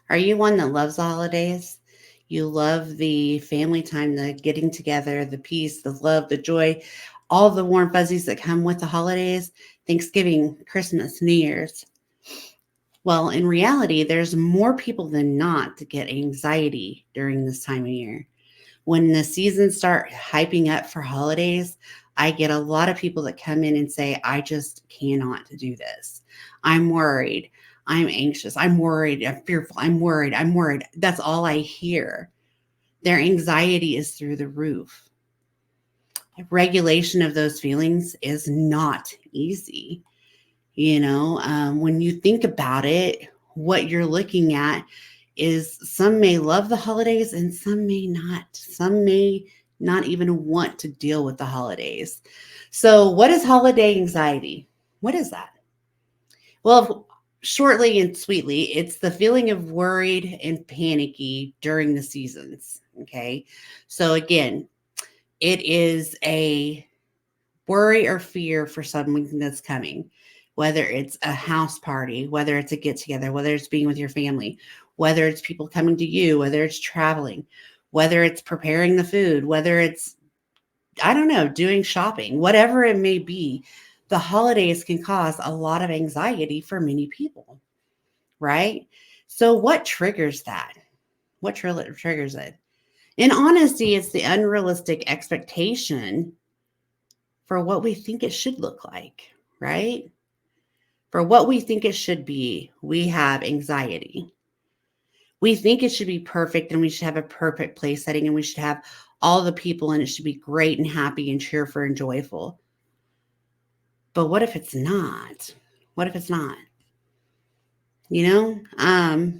Are you one that loves the holidays? You love the family time, the getting together, the peace, the love, the joy, all the warm fuzzies that come with the holidays, Thanksgiving, Christmas, New Year's. Well, in reality, there's more people than not that get anxiety during this time of year. When the seasons start hyping up for holidays, I get a lot of people that come in and say, I just cannot do this. I'm worried. I'm anxious. I'm worried. I'm fearful. I'm worried. I'm worried. That's all I hear. Their anxiety is through the roof. Regulation of those feelings is not easy. When you think about it, what you're looking at is some may love the holidays and some may not. Some may not even want to deal with the holidays. So, what is holiday anxiety? What is that? Well, shortly and sweetly, it's the feeling of worried and panicky during the seasons. Okay. So, again, it is a worry or fear for something that's coming, whether it's a house party, whether it's a get together, whether it's being with your family, whether it's people coming to you, whether it's traveling, whether it's preparing the food, whether it's, I don't know, doing shopping, whatever it may be. The holidays can cause a lot of anxiety for many people, right? So, what triggers that? What triggers it? In honesty, it's the unrealistic expectation for what we think it should look like, right? For what we think it should be, we have anxiety. We think it should be perfect and we should have a perfect place setting and we should have all the people and it should be great and happy and cheerful and joyful. But what if it's not? What if it's not? You know,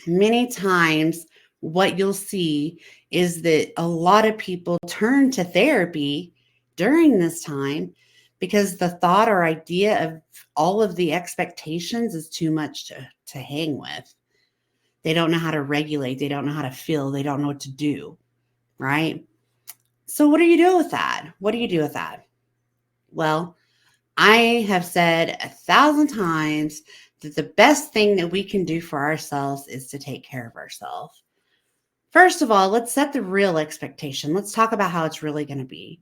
many times what you'll see is that a lot of people turn to therapy during this time because the thought or idea of all of the expectations is too much to hang with. They don't know how to regulate, they don't know how to feel, they don't know what to do, right? So, what do you do with that? What do you do with that? Well, I have said 1,000 times that the best thing that we can do for ourselves is to take care of ourselves. First of all, let's set the real expectation. Let's talk about how it's really going to be.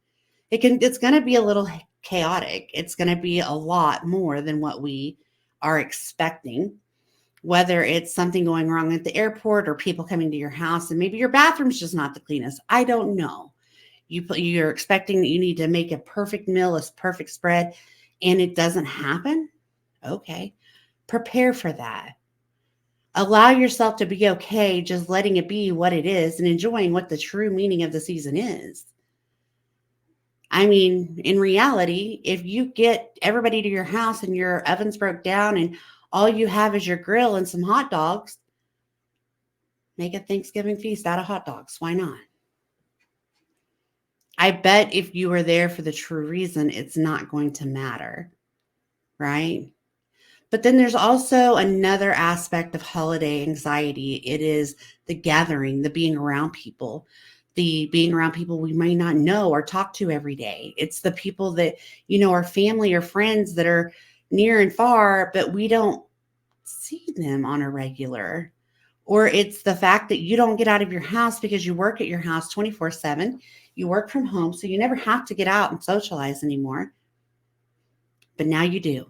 It's going to be a little chaotic. It's going to be a lot more than what we are expecting. Whether it's something going wrong at the airport or people coming to your house and maybe your bathroom's just not the cleanest. I don't know. You're expecting that you need to make a perfect meal, a perfect spread, and it doesn't happen. Okay. Prepare for that. Allow yourself to be okay just letting it be what it is and enjoying what the true meaning of the season is. I mean, in reality, if you get everybody to your house and your ovens broke down and all you have is your grill and some hot dogs, make a Thanksgiving feast out of hot dogs. Why not? I bet if you were there for the true reason, it's not going to matter, right? But then there's also another aspect of holiday anxiety. It is the gathering, the being around people, the being around people we may not know or talk to every day. It's the people that, are family or friends that are near and far, but we don't see them on a regular. Or it's the fact that you don't get out of your house because you work at your house 24/7. You work from home, so you never have to get out and socialize anymore. But now you do.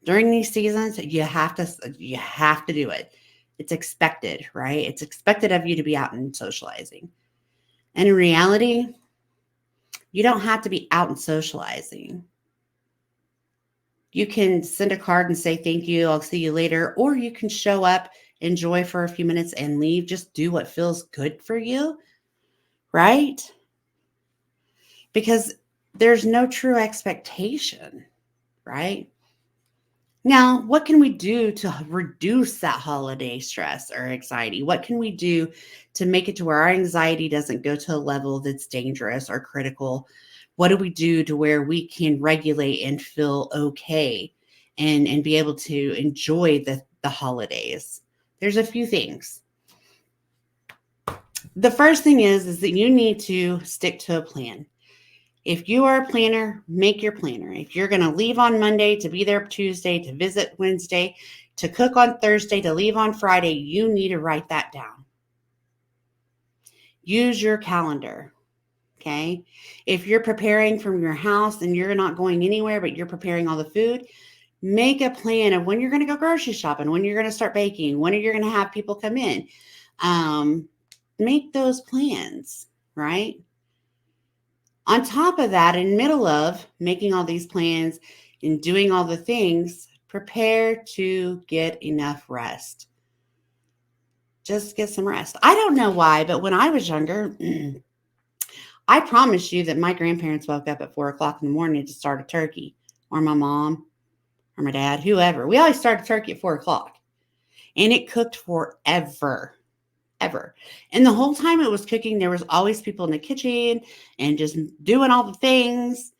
During these seasons, you have to do it. It's expected, right? It's expected of you to be out and socializing. And in reality, you don't have to be out and socializing. You can send a card and say thank you, I'll see you later, or you can show up, enjoy for a few minutes and leave. Just do what feels good for you, right? Because there's no true expectation, right? Now, what can we do to reduce that holiday stress or anxiety? What can we do to make it to where our anxiety doesn't go to a level that's dangerous or critical? What do we do to where we can regulate and feel okay and be able to enjoy the holidays? There's a few things. The first thing is that you need to stick to a plan. If you are a planner, make your planner. If you're going to leave on Monday to be there Tuesday to visit Wednesday, to cook on Thursday, to leave on Friday, you need to write that down. Use your calendar. Okay. If you're preparing from your house and you're not going anywhere, but you're preparing all the food, make a plan of when you're going to go grocery shopping, when you're going to start baking, when you're going to have people come in. Make those plans, right? On top of that, in the middle of making all these plans and doing all the things, prepare to get enough rest. Just get some rest. I don't know why, but when I was younger, I promise you that my grandparents woke up at 4 o'clock in the morning to start a turkey, or my mom, or my dad, whoever. We always started turkey at 4 o'clock, and it cooked forever, ever. And the whole time it was cooking, there was always people in the kitchen and just doing all the things,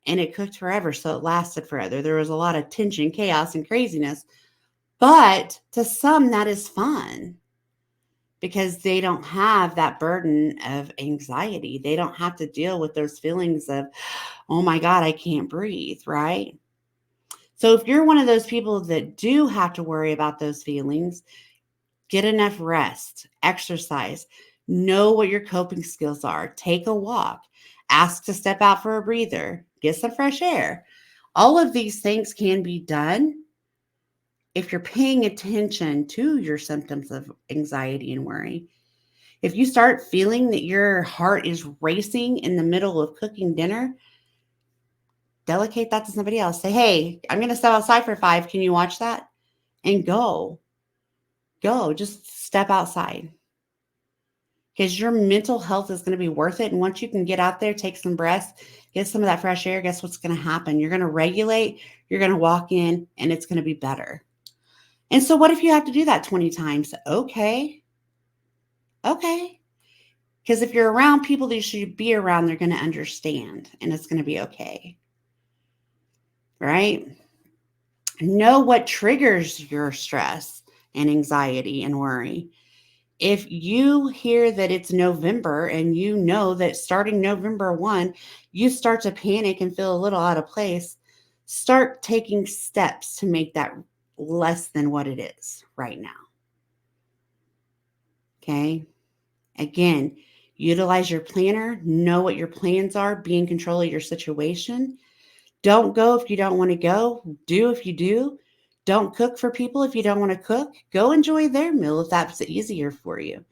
and it cooked forever. So it lasted forever. There was a lot of tension, chaos, and craziness. But to some, that is fun because they don't have that burden of anxiety. They don't have to deal with those feelings of, oh my God, I can't breathe, right? So if you're one of those people that do have to worry about those feelings, get enough rest, exercise, know what your coping skills are, take a walk, ask to step out for a breather, get some fresh air. All of these things can be done if you're paying attention to your symptoms of anxiety and worry. If you start feeling that your heart is racing in the middle of cooking dinner, delegate that to somebody else. Say, hey, I'm going to step outside for 5. Can you watch that? And go. Just step outside. Because your mental health is going to be worth it. And once you can get out there, take some breaths, get some of that fresh air, guess what's going to happen? You're going to regulate, you're going to walk in, and it's going to be better. And so what if you have to do that 20 times? Okay. Because if you're around people that you should be around, they're going to understand, and it's going to be okay. Right? Know what triggers your stress and anxiety and worry. If you hear that it's November and you know that starting November 1, you start to panic and feel a little out of place, start taking steps to make that less than what it is right now. Okay? Again, utilize your planner, know what your plans are, be in control of your situation. Don't go if you don't want to go. Do if you do. Don't cook for people if you don't want to cook. Go enjoy their meal if that's easier for you.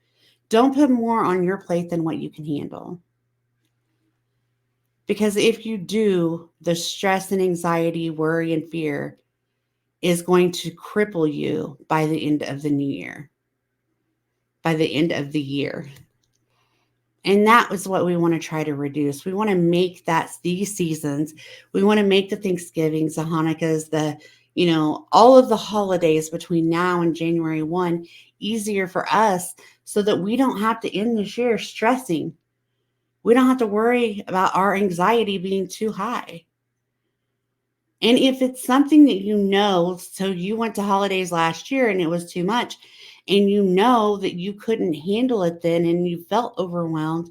Don't put more on your plate than what you can handle. Because if you do, the stress and anxiety, worry, and fear is going to cripple you by the end of the new year, by the end of the year. And that was what we want to try to reduce. We want to make these seasons, we want to make the Thanksgivings, the Hanukkahs, all of the holidays between now and January 1 easier for us so that we don't have to end this year stressing. We don't have to worry about our anxiety being too high. And if it's something that so you went to holidays last year and it was too much, and you know that you couldn't handle it then and you felt overwhelmed,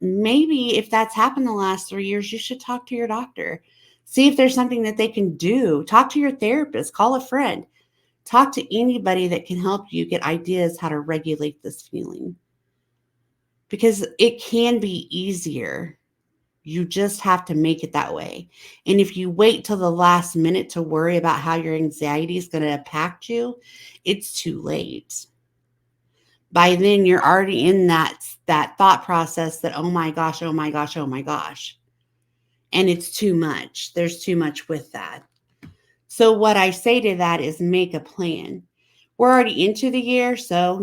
maybe if that's happened the last 3 years, you should talk to your doctor. See if there's something that they can do. Talk to your therapist, call a friend, talk to anybody that can help you get ideas how to regulate this feeling. Because it can be easier. You just have to make it that way. And if you wait till the last minute to worry about how your anxiety is going to impact you, it's too late. By then, you're already in that thought process that, oh my gosh, oh my gosh, oh my gosh. And it's too much. There's too much with that. So what I say to that is make a plan. We're already into the year. So,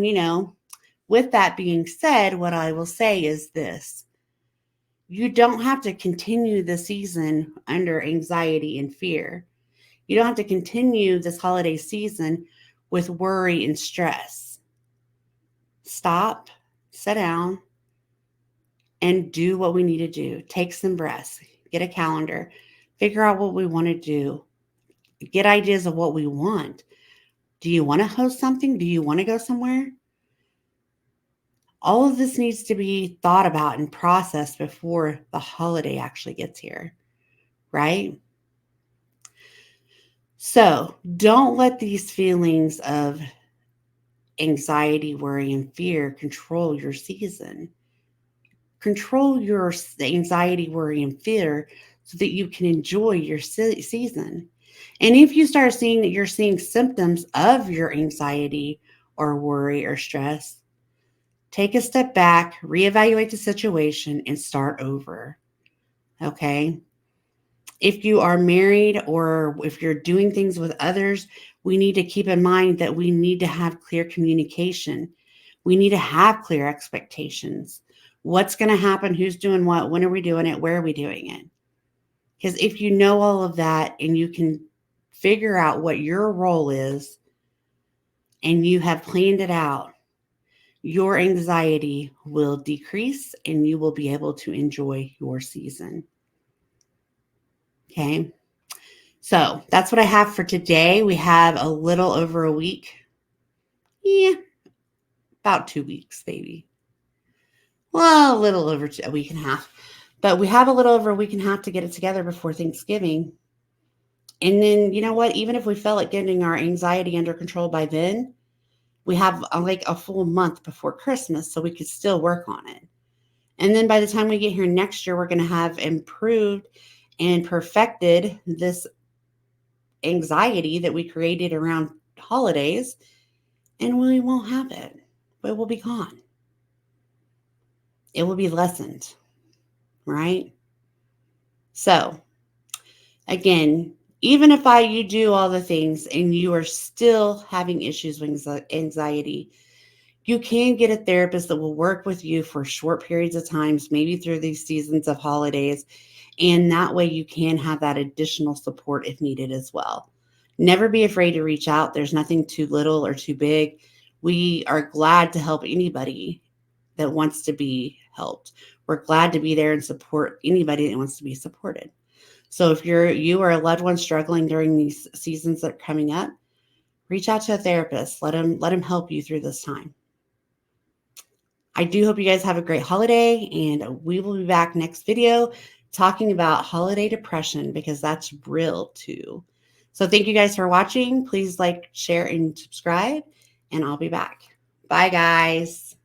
with that being said, what I will say is this. You don't have to continue the season under anxiety and fear. You don't have to continue this holiday season with worry and stress. Stop, sit down, and do what we need to do. Take some breaths, get a calendar, figure out what we want to do, get ideas of what we want. Do you want to host something? Do you want to go somewhere? All of this needs to be thought about and processed before the holiday actually gets here, right? So don't let these feelings of anxiety, worry, and fear control your season. Control your anxiety, worry, and fear so that you can enjoy your season. And if you start seeing that you're seeing symptoms of your anxiety or worry or stress, take a step back, reevaluate the situation, and start over. Okay. If you are married or if you're doing things with others, we need to keep in mind that we need to have clear communication. We need to have clear expectations. What's going to happen? Who's doing what? When are we doing it? Where are we doing it? Because if you know all of that and you can figure out what your role is and you have planned it out, your anxiety will decrease and you will be able to enjoy your season. Okay. So that's what I have for today. We have a little over a week. Yeah, about 2 weeks, maybe. Well, a little over a week and a half. But we have a little over a week and a half to get it together before Thanksgiving. And then, you know what? Even if we felt like getting our anxiety under control by then, we have like a full month before Christmas, so we could still work on it. And then by the time we get here next year, we're going to have improved and perfected this anxiety that we created around holidays, and we won't have it. It will be gone. It will be lessened, right? So, again, even if you do all the things and you are still having issues with anxiety, you can get a therapist that will work with you for short periods of times, maybe through these seasons of holidays. And that way you can have that additional support if needed as well. Never be afraid to reach out. There's nothing too little or too big. We are glad to help anybody that wants to be helped. We're glad to be there and support anybody that wants to be supported. So if you or a loved one struggling during these seasons that are coming up, reach out to a therapist. Let them help you through this time. I do hope you guys have a great holiday, and we will be back next video talking about holiday depression because that's real too. So thank you guys for watching. Please like, share, and subscribe, and I'll be back. Bye, guys.